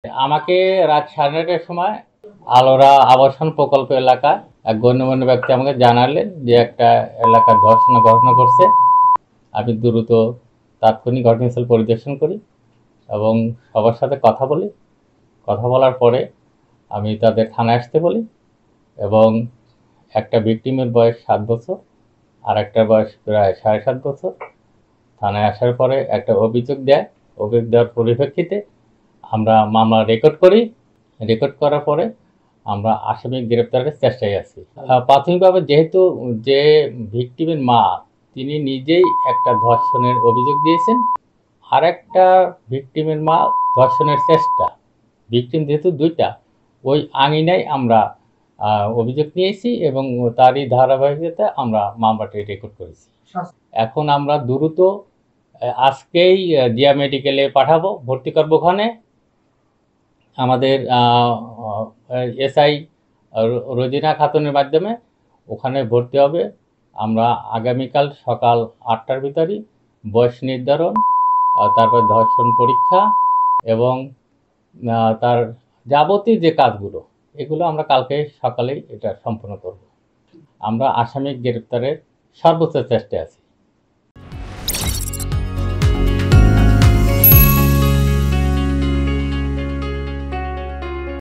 আমাকে রাত 9:30টার সময় আলোরা আবাসন প্রকল্প এলাকায় এক গণ্যমান্য ব্যক্তি আমাকে জানালেন যে একটা এলাকার ধর্ষণের ঘটনা ঘটছে। আমি দ্রুত তাৎক্ষণিক ঘটনাস্থল পরিদর্শন করি এবং সবার সাথে কথা বলি। কথা বলার পরে আমি তাদের থানায় আসতে বলি এবং একটা ভিকটিমের বয়স 7 বছর আর একটার বয়স প্রায় 7.5 বছর। থানায় আসার পরে একটা অভিযোগ দেয়। অভিযোগ দেওয়ার পরিপ্রেক্ষিতে আমরা মামলা রেকর্ড করি। রেকর্ড করার পরে আমরা আসামি গ্রেপ্তারের চেষ্টায় আছি। প্রাথমিকভাবে যেহেতু যে ভিকটিমের মা তিনি নিজেই একটা ধর্ষণের অভিযোগ দিয়েছেন, আর একটা ভিকটিমের মা ধর্ষণের চেষ্টা। ভিকটিম যেহেতু দুইটা, ওই আঙিনায় আমরা অভিযোগ নিয়েছি এবং তারই ধারাবাহিকতায় আমরা মামলাটি রেকর্ড করেছি। এখন আমরা দ্রুত আজকেই জিয়া মেডিকেলে পাঠাবো, ভর্তি করবো। ওখানে আমাদের এসআই রোজিনা খাতুনের মাধ্যমে ওখানে ভর্তি হবে। আমরা আগামীকাল সকাল 8টার ভিতরেই বয়স নির্ধারণ, তারপর ধর্ষণ পরীক্ষা এবং তার যাবতীয় যে কাজগুলো, এগুলো আমরা কালকে সকালেই এটা সম্পন্ন করব। আমরা আসামি গ্রেপ্তারের সর্বোচ্চ চেষ্টায় আছি।